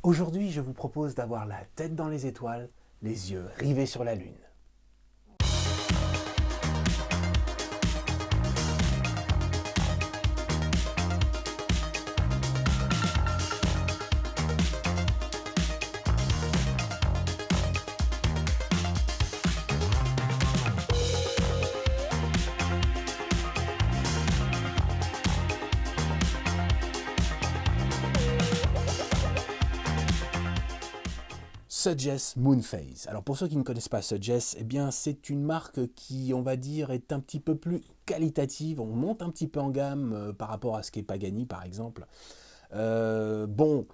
Aujourd'hui, je vous propose d'avoir la tête dans les étoiles, les yeux rivés sur la Lune. Suggest Moonphase. Alors pour ceux qui ne connaissent pas Suggest, eh bien c'est une marque qui, on va dire, est un petit peu plus qualitative. On monte un petit peu en gamme par rapport à ce qu'est Pagani par exemple. Bon,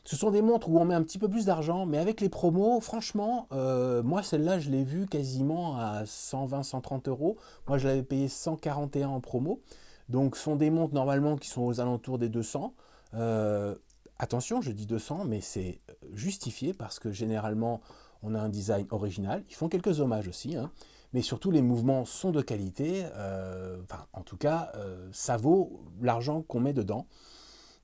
ce sont des montres où on met un petit peu plus d'argent, mais avec les promos, franchement, moi celle-là je l'ai vue quasiment à 120-130 euros. Moi je l'avais payé 141 en promo. Donc ce sont des montres normalement qui sont aux alentours des 200. Attention, je dis 200, mais c'est justifié parce que généralement, on a un design original. Ils font quelques hommages aussi, hein, mais surtout les mouvements sont de qualité. Enfin, en tout cas, ça vaut l'argent qu'on met dedans.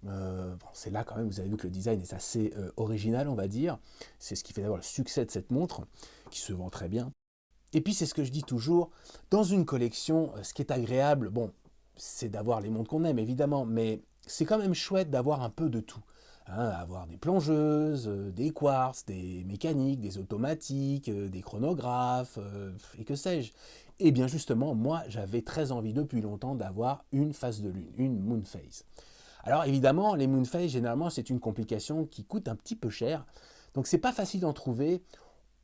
Bon, c'est là quand même, vous avez vu que le design est assez original, on va dire. C'est ce qui fait d'avoir le succès de cette montre, qui se vend très bien. Et puis, c'est ce que je dis toujours, dans une collection, ce qui est agréable, bon, c'est d'avoir les montres qu'on aime, évidemment, mais c'est quand même chouette d'avoir un peu de tout. Hein, avoir des plongeuses, des quartz, des mécaniques, des automatiques, des chronographes, et que sais-je. Et bien justement, moi, j'avais très envie depuis longtemps d'avoir une phase de lune, une moon phase. Alors évidemment, les moon phase, généralement, c'est une complication qui coûte un petit peu cher. Donc c'est pas facile d'en trouver.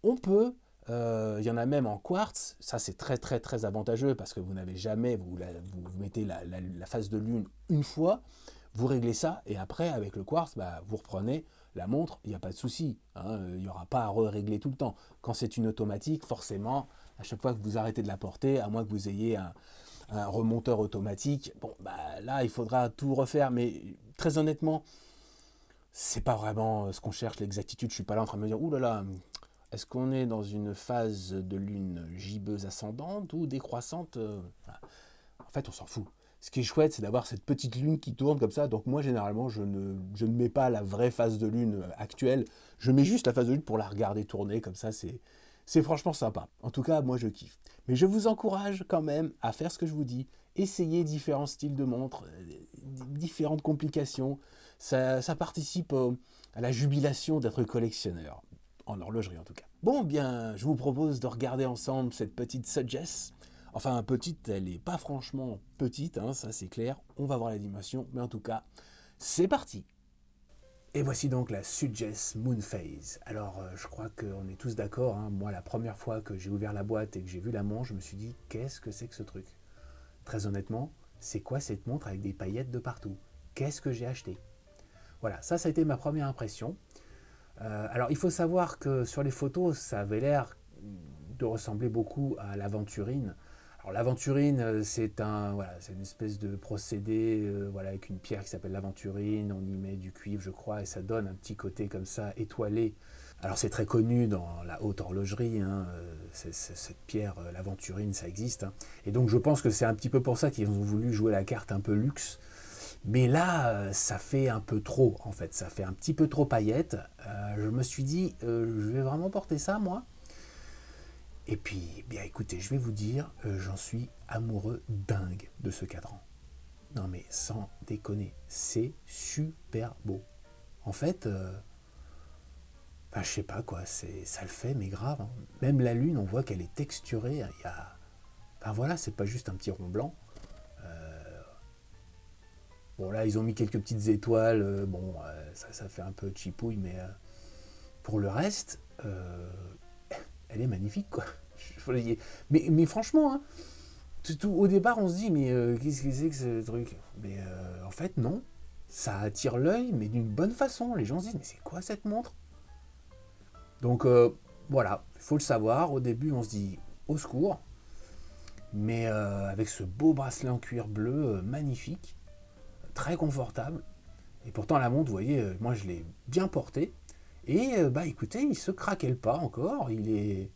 On peut, il y en a même en quartz, ça c'est très très très avantageux parce que vous n'avez jamais, vous mettez la phase de lune une fois, vous réglez ça et après avec le quartz, bah, vous reprenez la montre, il n'y a pas de souci, hein, il n'y aura pas à régler tout le temps. Quand c'est une automatique, forcément, à chaque fois que vous arrêtez de la porter, à moins que vous ayez un remonteur automatique, bon, bah, là il faudra tout refaire, mais très honnêtement, c'est pas vraiment ce qu'on cherche, l'exactitude. Je suis pas là en train de me dire, ouh là là, est-ce qu'on est dans une phase de lune gibbeuse ascendante ou décroissante En fait, on s'en fout. Ce qui est chouette, c'est d'avoir cette petite lune qui tourne comme ça. Donc moi, généralement, je ne mets pas la vraie phase de lune actuelle. Je mets juste la phase de lune pour la regarder tourner. Comme ça, c'est franchement sympa. En tout cas, moi, je kiffe. Mais je vous encourage quand même à faire ce que je vous dis. Essayez différents styles de montres, différentes complications. Ça participe à la jubilation d'être collectionneur. En horlogerie en tout cas. Bon, bien, je vous propose de regarder ensemble cette petite Suggest. Enfin, petite, elle n'est pas franchement petite, hein, ça c'est clair. On va voir la dimension, mais en tout cas, c'est parti. Et voici donc la Suggest Moonphase. Alors, je crois qu'on est tous d'accord. Hein. Moi, la première fois que j'ai ouvert la boîte et que j'ai vu la montre, je me suis dit, qu'est-ce que c'est que ce truc? Très honnêtement, c'est quoi cette montre avec des paillettes de partout? Qu'est-ce que j'ai acheté? Voilà, ça a été ma première impression. Alors, il faut savoir que sur les photos, ça avait l'air de ressembler beaucoup à l'aventurine. Alors, l'aventurine, voilà, c'est une espèce de procédé voilà, avec une pierre qui s'appelle l'aventurine. On y met du cuivre, je crois, et ça donne un petit côté comme ça, étoilé. Alors, c'est très connu dans la haute horlogerie. Hein, cette pierre, l'aventurine, ça existe. Hein. Et donc, je pense que c'est un petit peu pour ça qu'ils ont voulu jouer la carte un peu luxe. Mais là, ça fait un peu trop, en fait. Ça fait un petit peu trop paillette. Je me suis dit, je vais vraiment porter ça, moi. Et puis, bien écoutez, je vais vous dire, j'en suis amoureux dingue de ce cadran. Non mais sans déconner, c'est super beau. En fait, ben, je sais pas quoi, ça le fait, mais grave. Hein. Même la lune, on voit qu'elle est texturée. Il y a, ben voilà, c'est pas juste un petit rond blanc. Bon là, ils ont mis quelques petites étoiles. Bon, ça fait un peu chipouille, mais pour le reste, elle est magnifique, quoi. Mais franchement, hein, au départ, on se dit, mais qu'est-ce que c'est que ce truc? Mais en fait, non. Ça attire l'œil, mais d'une bonne façon. Les gens se disent, mais c'est quoi cette montre? Donc voilà, il faut le savoir. Au début, on se dit, au secours. Mais avec ce beau bracelet en cuir bleu, magnifique, très confortable. Et pourtant, la montre, vous voyez, moi, je l'ai bien portée. Et bah écoutez, il se craquelle pas encore. Il est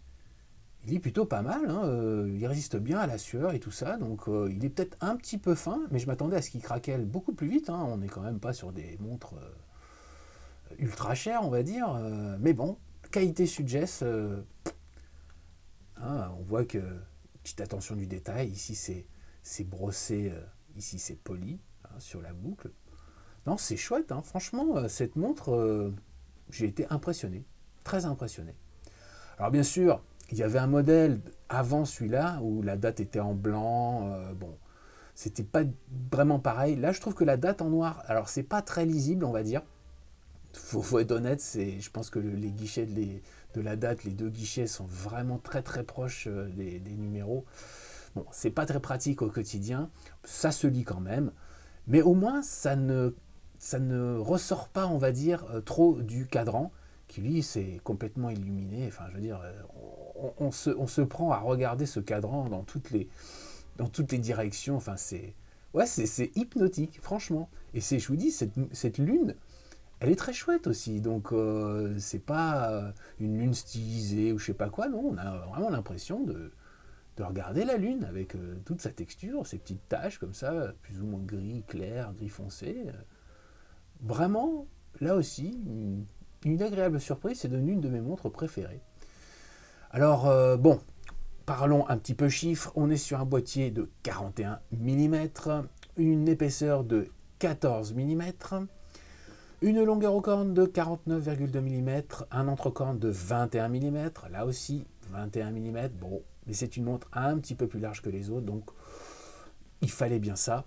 plutôt pas mal, hein, il résiste bien à la sueur et tout ça, donc il est peut-être un petit peu fin, mais je m'attendais à ce qu'il craquelle beaucoup plus vite, hein, on n'est quand même pas sur des montres ultra cher, on va dire, mais bon, qualité Sugess, hein, on voit que, petite attention du détail, ici c'est brossé, ici c'est poli, hein, sur la boucle. Non, c'est chouette, hein, franchement, cette montre, j'ai été impressionné, très impressionné. Alors bien sûr, il y avait un modèle avant celui-là où la date était en blanc, bon, c'était pas vraiment pareil. Là, je trouve que la date en noir, alors c'est pas très lisible, on va dire. Faut être honnête, je pense que les guichets de la date, les deux guichets sont vraiment très très proches des numéros. Bon, c'est pas très pratique au quotidien, ça se lit quand même, mais au moins ça ne ressort pas, on va dire, trop du cadran, qui lui c'est complètement illuminé. Enfin, je veux dire, on se prend à regarder ce cadran dans toutes les directions. Enfin, c'est hypnotique, franchement. Et je vous dis, cette lune, elle est très chouette aussi. Donc, c'est pas une lune stylisée ou je sais pas quoi. Non, on a vraiment l'impression de regarder la lune avec toute sa texture, ses petites taches comme ça, plus ou moins gris clair, gris foncé. Vraiment, là aussi, une agréable surprise. C'est devenu une de mes montres préférées. Alors, bon, parlons un petit peu chiffres. On est sur un boîtier de 41 mm, une épaisseur de 14 mm, une longueur aux cornes de 49,2 mm, un entrecorne de 21 mm, là aussi 21 mm, bon, mais c'est une montre un petit peu plus large que les autres, donc il fallait bien ça.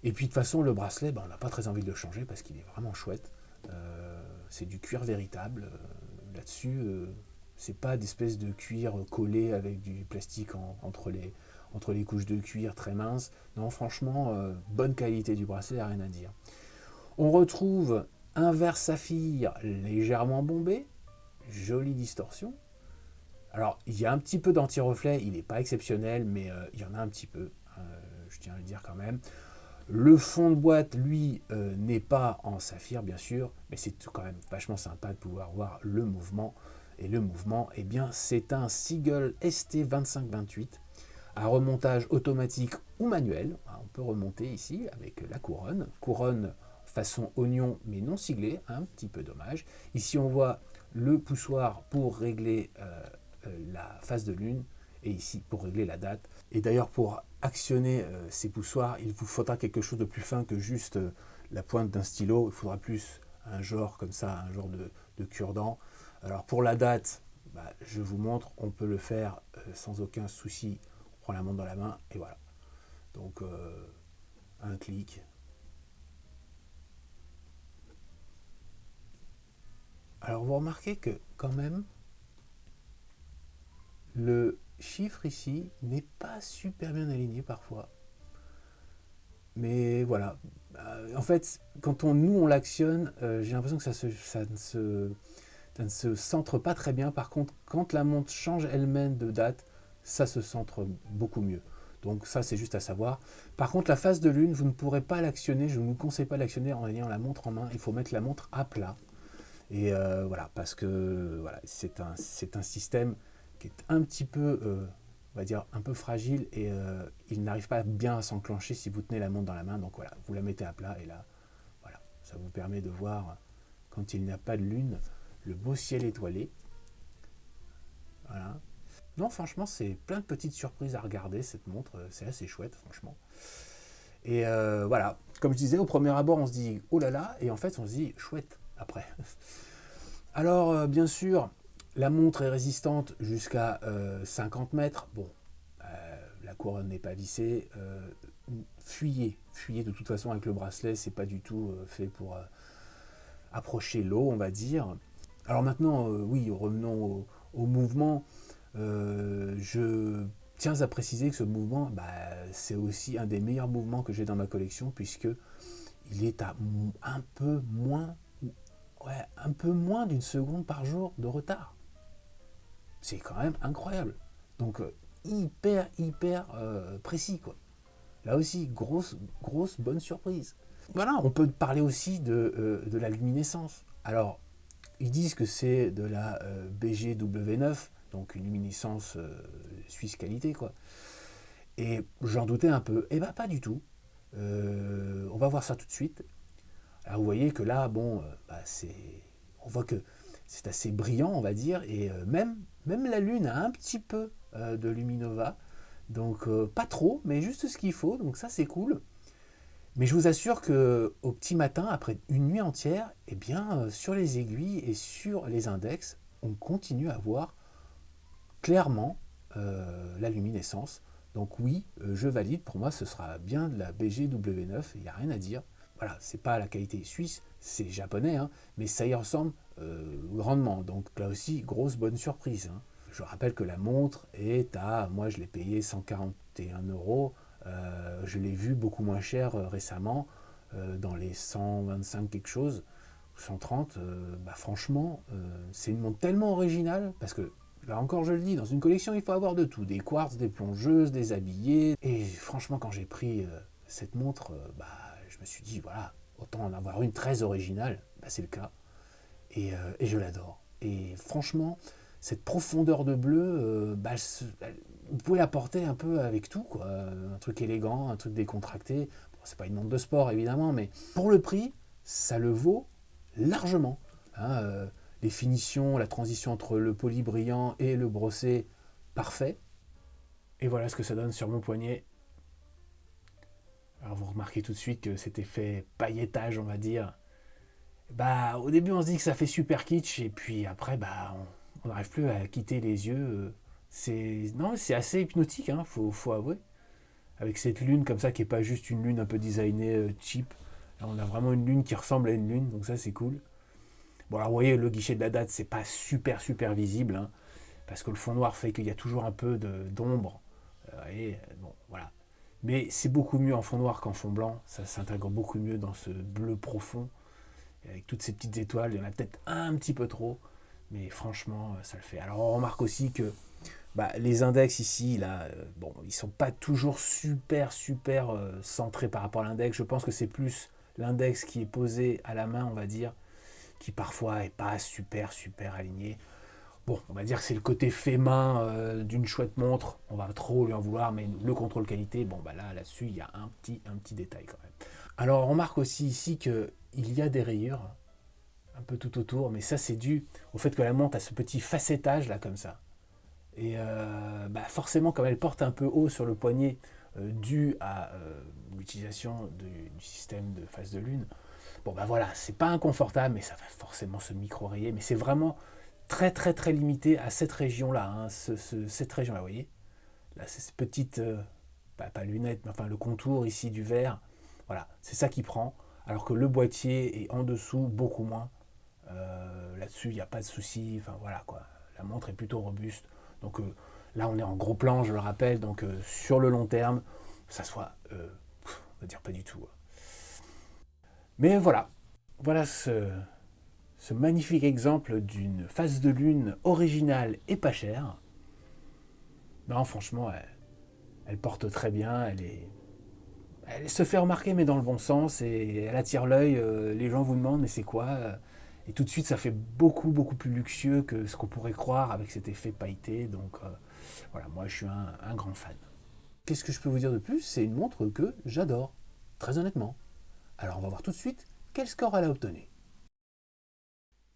Et puis de toute façon, le bracelet, on n'a pas très envie de le changer parce qu'il est vraiment chouette. C'est du cuir véritable. Là-dessus, c'est pas d'espèce de cuir collé avec du plastique entre les couches de cuir très minces. Non, franchement, bonne qualité du bracelet, rien à dire. On retrouve un verre saphir légèrement bombé, jolie distorsion. Alors, il y a un petit peu d'anti-reflet, il n'est pas exceptionnel, mais il y en a un petit peu, je tiens à le dire quand même. Le fond de boîte, lui, n'est pas en saphir, bien sûr, mais c'est quand même vachement sympa de pouvoir voir le mouvement. Et le mouvement, eh bien, c'est un Seagull ST2528 à remontage automatique ou manuel. On peut remonter ici avec la couronne façon oignon mais non siglée, un petit peu dommage. Ici on voit le poussoir pour régler la phase de lune et ici pour régler la date. Et d'ailleurs pour actionner ces poussoirs, il vous faudra quelque chose de plus fin que juste la pointe d'un stylo. Il faudra plus un genre comme ça, un genre de cure-dent. Alors pour la date, je vous montre, on peut le faire sans aucun souci. On prend la montre dans la main et voilà. Donc un clic. Alors vous remarquez que quand même, le chiffre ici n'est pas super bien aligné parfois. Mais voilà. En fait, quand nous on l'actionne, j'ai l'impression que ça ne se centre pas très bien. Par contre, quand la montre change elle-même de date, ça se centre beaucoup mieux. Donc ça, c'est juste à savoir. Par contre, la phase de lune, vous ne pourrez pas l'actionner. Je ne vous conseille pas de l'actionner en ayant la montre en main. Il faut mettre la montre à plat. Et voilà, parce que voilà, c'est un système qui est un petit peu, on va dire, un peu fragile et il n'arrive pas bien à s'enclencher si vous tenez la montre dans la main. Donc voilà, vous la mettez à plat et là, voilà, ça vous permet de voir, quand il n'y a pas de lune, le beau ciel étoilé. Voilà. Non, franchement, c'est plein de petites surprises à regarder, cette montre. C'est assez chouette, franchement. Et voilà, comme je disais, au premier abord, on se dit oh là là, et en fait, on se dit chouette après. Alors, bien sûr, la montre est résistante jusqu'à 50 mètres. Bon, la couronne n'est pas vissée. Fuyez de toute façon avec le bracelet, c'est pas du tout fait pour approcher l'eau, on va dire. Alors maintenant, oui, revenons au mouvement. Je tiens à préciser que ce mouvement, c'est aussi un des meilleurs mouvements que j'ai dans ma collection, puisque il est à un peu moins d'une seconde par jour de retard. C'est quand même incroyable. Donc hyper précis, quoi. Là aussi, grosse bonne surprise. Voilà, on peut parler aussi de la luminescence. Alors, ils disent que c'est de la BGW9, donc une luminescence suisse qualité, quoi. Et j'en doutais un peu. Eh ben pas du tout. On va voir ça tout de suite. Alors vous voyez que là, bon, c'est on voit que c'est assez brillant, on va dire, et même la Lune a un petit peu de luminova, donc pas trop, mais juste ce qu'il faut, donc ça c'est cool. Mais je vous assure que au petit matin, après une nuit entière, eh bien, sur les aiguilles et sur les index, on continue à voir clairement la luminescence. Donc oui, je valide, pour moi ce sera bien de la BGW9, il n'y a rien à dire. Voilà, c'est pas la qualité suisse, c'est japonais, hein, mais ça y ressemble grandement. Donc là aussi, grosse bonne surprise, hein. Je rappelle que la montre est à, moi je l'ai payé 141 euros, je l'ai vu beaucoup moins cher récemment, dans les 125 quelque chose, 130, bah franchement, c'est une montre tellement originale, parce que là encore je le dis, dans une collection il faut avoir de tout, des quartz, des plongeuses, des habillés, et franchement quand j'ai pris cette montre, bah, je me suis dit voilà, autant en avoir une très originale, bah, c'est le cas, et je l'adore. Et franchement, cette profondeur de bleu, bah, vous pouvez la porter un peu avec tout, quoi. Un truc élégant, un truc décontracté. Bon, c'est pas une montre de sport évidemment, mais pour le prix, ça le vaut largement, hein. Les finitions, la transition entre le poli brillant et le brossé, parfait. Et voilà ce que ça donne sur mon poignet. Alors vous remarquez tout de suite que cet effet pailletage, on va dire, bah au début on se dit que ça fait super kitsch et puis après bah on n'arrive plus à quitter les yeux. C'est non, c'est assez hypnotique, hein, faut avouer. Avec cette lune comme ça qui est pas juste une lune un peu designée cheap. Là on a vraiment une lune qui ressemble à une lune, donc ça c'est cool. Bon alors vous voyez le guichet de la date c'est pas super visible, hein, parce que le fond noir fait qu'il y a toujours un peu d'ombre. Et bon voilà. Mais c'est beaucoup mieux en fond noir qu'en fond blanc. Ça s'intègre beaucoup mieux dans ce bleu profond. Et avec toutes ces petites étoiles, il y en a peut-être un petit peu trop. Mais franchement, ça le fait. Alors on remarque aussi que bah, les index ici, là, bon, ils sont pas toujours super centrés par rapport à l'index. Je pense que c'est plus l'index qui est posé à la main, on va dire, qui parfois est pas super aligné. Bon, on va dire que c'est le côté fait main d'une chouette montre. On va trop lui en vouloir, mais le contrôle qualité, bon bah là-dessus, il y a un petit détail quand même. Alors on remarque aussi ici qu'il y a des rayures un peu tout autour, mais ça c'est dû au fait que la montre a ce petit facettage là comme ça. Et bah forcément, comme elle porte un peu haut sur le poignet, dû à l'utilisation du système de phase de lune, bon bah voilà, c'est pas inconfortable, mais ça va forcément se micro-rayer, mais c'est vraiment très limité à cette région-là, hein, cette région-là, vous voyez. Là, c'est ces petites, pas lunettes, mais enfin le contour ici du verre, voilà, c'est ça qui prend, alors que le boîtier est en dessous beaucoup moins. Là-dessus, il n'y a pas de souci, enfin voilà quoi, la montre est plutôt robuste. Donc là, on est en gros plan, je le rappelle, donc sur le long terme, ça soit, on va dire pas du tout. Mais voilà, voilà ce magnifique exemple d'une phase de lune originale et pas chère. Non, franchement, elle porte très bien, elle se fait remarquer, mais dans le bon sens, et elle attire l'œil. Les gens vous demandent, mais c'est quoi? Et tout de suite, ça fait beaucoup plus luxueux que ce qu'on pourrait croire avec cet effet pailleté. Donc voilà, moi je suis un grand fan. Qu'est-ce que je peux vous dire de plus? C'est une montre que j'adore, très honnêtement. Alors on va voir tout de suite quel score elle a obtenu.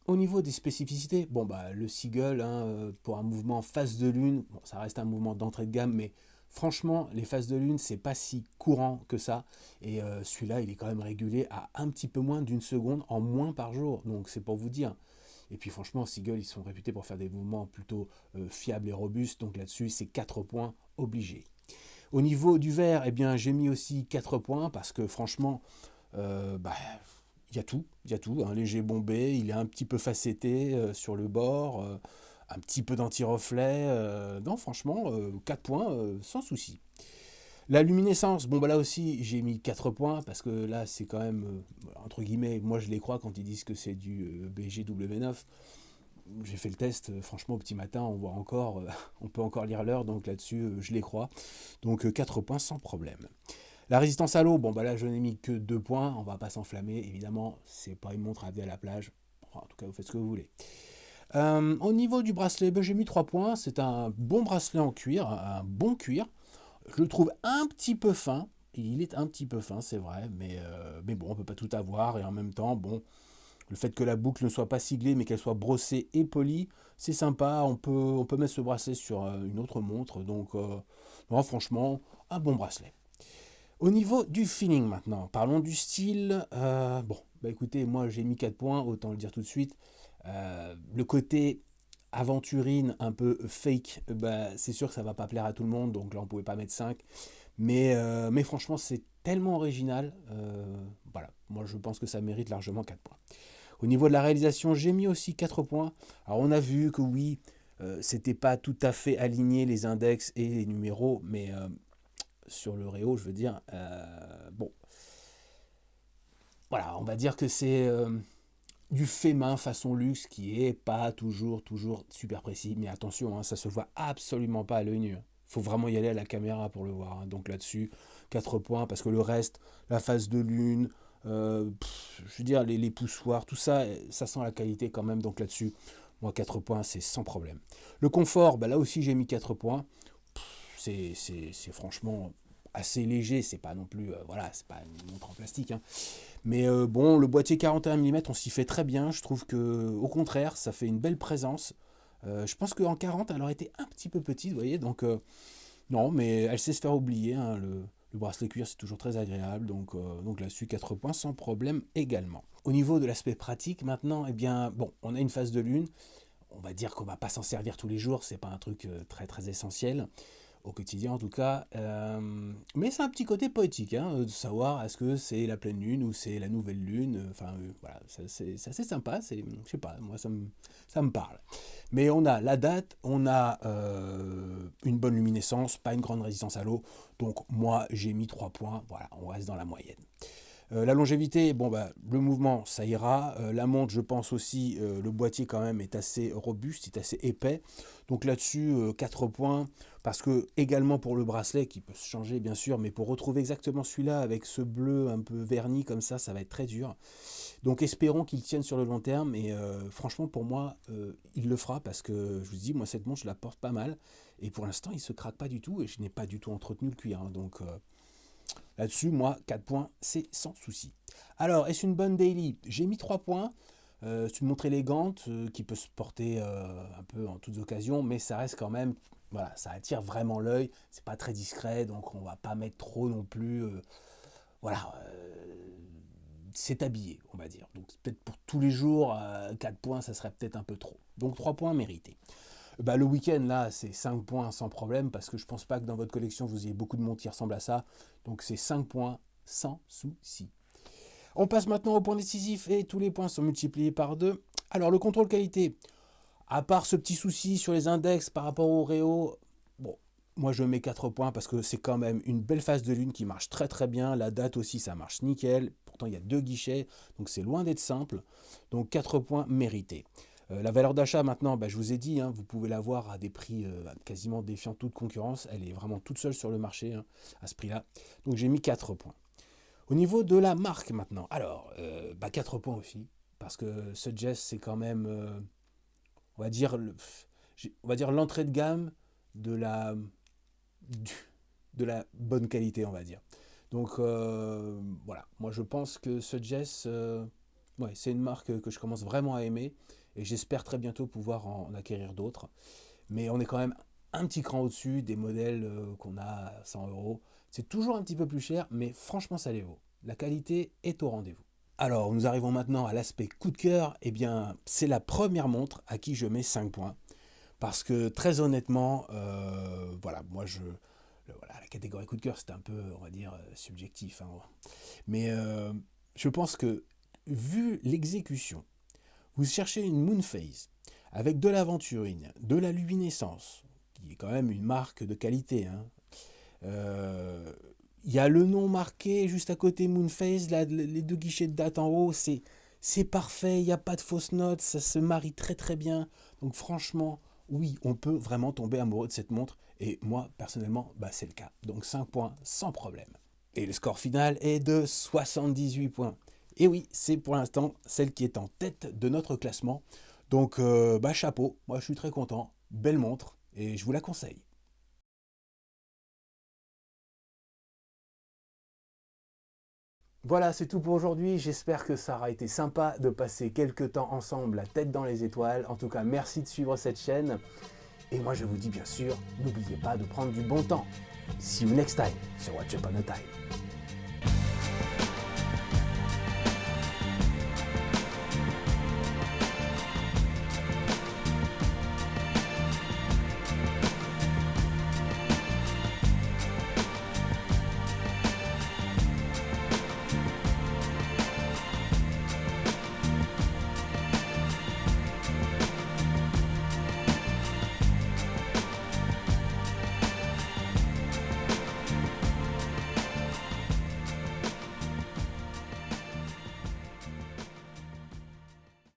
Au niveau des spécificités, bon bah le Seagull, hein, pour un mouvement face de lune, bon, ça reste un mouvement d'entrée de gamme, mais franchement les phases de lune c'est pas si courant que ça, et celui-là il est quand même régulé à un petit peu moins d'une seconde en moins par jour, donc c'est pour vous dire. Et puis franchement Seagull ils sont réputés pour faire des mouvements plutôt fiables et robustes, donc là-dessus c'est 4 points obligés. Au niveau du verre, eh bien j'ai mis aussi 4 points parce que franchement bah, il y a tout, un léger bombé, il est un petit peu facetté sur le bord, un petit peu d'anti-reflet, non franchement, 4 points sans souci. La luminescence, bon bah là aussi j'ai mis 4 points parce que là c'est quand même, entre guillemets, moi je les crois quand ils disent que c'est du BGW9. J'ai fait le test, franchement au petit matin on voit encore, on peut encore lire l'heure, donc là-dessus je les crois. Donc 4 points sans problème. La résistance à l'eau, bon bah là je n'ai mis que 2 points, on va pas s'enflammer, évidemment, c'est pas une montre à amener à la plage, enfin, en tout cas vous faites ce que vous voulez. Au niveau du bracelet, ben, j'ai mis 3 points, c'est un bon bracelet en cuir, un bon cuir, je le trouve un petit peu fin, il est un petit peu fin c'est vrai, mais bon on peut pas tout avoir, et en même temps, bon, Le fait que la boucle ne soit pas siglée mais qu'elle soit brossée et polie, c'est sympa. On peut mettre ce bracelet sur une autre montre. Donc, non, franchement, un bon bracelet. Au niveau du feeling maintenant, parlons du style. Bon, bah écoutez, moi j'ai mis 4 points, autant le dire tout de suite. Le côté aventurine, un peu fake, bah, c'est sûr que ça va pas plaire à tout le monde, donc là on pouvait pas mettre 5. Mais franchement, c'est tellement original. Voilà, moi je pense que ça mérite largement 4 points. Au niveau de la réalisation, j'ai mis aussi 4 points. Alors on a vu que oui, c'était pas tout à fait aligné les index et les numéros, mais sur le Réo, je veux dire, bon, voilà, on va dire que c'est du fait main façon luxe qui est pas toujours super précis. Mais attention, hein, ça se voit absolument pas à l'œil nu. Il faut vraiment y aller à la caméra pour le voir, hein. Donc là-dessus, 4 points, parce que le reste, la phase de lune, je veux dire, les poussoirs, tout ça, ça sent la qualité quand même. Donc là-dessus, moi, 4 points, c'est sans problème. Le confort, bah, là aussi, j'ai mis 4 points. C'est franchement assez léger, c'est pas non plus, voilà, c'est pas une montre en plastique, hein. Mais bon, le boîtier 41 mm, on s'y fait très bien. Je trouve que, au contraire, ça fait une belle présence. Je pense qu'en 40, elle aurait été un petit peu petite, vous voyez. Donc, non, mais elle sait se faire oublier, hein. Le bracelet cuir, c'est toujours très agréable. Donc là-dessus, 4 points sans problème également. Au niveau de l'aspect pratique, maintenant, eh bien, bon, on a une phase de lune. On va dire qu'on va pas s'en servir tous les jours. C'est pas un truc très très essentiel au quotidien en tout cas. Mais c'est un petit côté poétique, hein, de savoir est-ce que c'est la pleine lune ou c'est la nouvelle lune. Enfin, voilà, c'est assez sympa. Je sais pas, moi ça me parle. Mais on a la date, on a une bonne luminescence, pas une grande résistance à l'eau. Donc moi j'ai mis 3 points. Voilà, on reste dans la moyenne. La longévité, bon bah, le mouvement, ça ira. La montre, je pense aussi, le boîtier quand même est assez robuste, est assez épais. Donc là-dessus, 4 points. Parce que également pour le bracelet, qui peut se changer bien sûr, mais pour retrouver exactement celui-là avec ce bleu un peu verni comme ça va être très dur. Donc espérons qu'il tienne sur le long terme. Et franchement, pour moi, il le fera parce que je vous dis, moi cette montre, je la porte pas mal. Et pour l'instant, il ne se craque pas du tout et je n'ai pas du tout entretenu le cuir, hein. Donc là-dessus, moi, 4 points, c'est sans souci. Alors, est-ce une bonne daily? J'ai mis 3 points. C'est une montre élégante qui peut se porter un peu en toutes occasions, mais ça reste quand même, voilà, ça attire vraiment l'œil. C'est pas très discret, donc on va pas mettre trop non plus. Voilà, c'est habillé, on va dire. Donc peut-être pour tous les jours, 4 points, ça serait peut-être un peu trop. Donc 3 points mérités. Bah, le week-end, là, c'est 5 points sans problème, parce que je pense pas que dans votre collection, vous ayez beaucoup de montres qui ressemblent à ça. Donc c'est 5 points sans souci. On passe maintenant au point décisif, et tous les points sont multipliés par 2. Alors, le contrôle qualité, à part ce petit souci sur les index par rapport au Réo, bon, moi je mets 4 points, parce que c'est quand même une belle phase de lune qui marche très très bien. La date aussi, ça marche nickel. Pourtant, il y a 2 guichets, donc c'est loin d'être simple. Donc 4 points mérités. La valeur d'achat maintenant, bah, je vous ai dit, hein, vous pouvez l'avoir à des prix quasiment défiant toute concurrence. Elle est vraiment toute seule sur le marché, hein, à ce prix-là. Donc j'ai mis 4 points. Au niveau de la marque maintenant, alors 4 points aussi, parce que ce geste c'est quand même, on va dire, l'entrée de gamme de la, de la bonne qualité, on va dire. Donc voilà, moi je pense que ce geste, ouais, c'est une marque que je commence vraiment à aimer et j'espère très bientôt pouvoir en acquérir d'autres. Mais on est quand même un petit cran au-dessus des modèles qu'on a à 100 euros. C'est toujours un petit peu plus cher, mais franchement ça les vaut. La qualité est au rendez-vous. Alors, nous arrivons maintenant à l'aspect coup de cœur. Eh bien, c'est la première montre à qui je mets 5 points. Parce que très honnêtement, voilà, moi voilà, la catégorie coup de cœur, c'est un peu, on va dire, subjectif, hein. Mais je pense que, vu l'exécution, vous cherchez une Moonphase avec de l'aventurine, de la luminescence, qui est quand même une marque de qualité, hein. Il y a le nom marqué juste à côté Moonphase, là, les 2 guichets de date en haut, c'est parfait, il n'y a pas de fausses notes, ça se marie très très bien. Donc franchement, oui, on peut vraiment tomber amoureux de cette montre. Et moi, personnellement, bah, c'est le cas. Donc 5 points sans problème. Et le score final est de 78 points. Et oui, c'est pour l'instant celle qui est en tête de notre classement. Donc chapeau, moi je suis très content. Belle montre et je vous la conseille. Voilà, c'est tout pour aujourd'hui. J'espère que ça aura été sympa de passer quelques temps ensemble, la tête dans les étoiles. En tout cas, merci de suivre cette chaîne. Et moi, je vous dis bien sûr, n'oubliez pas de prendre du bon temps. See you next time sur Watch Upon a Time.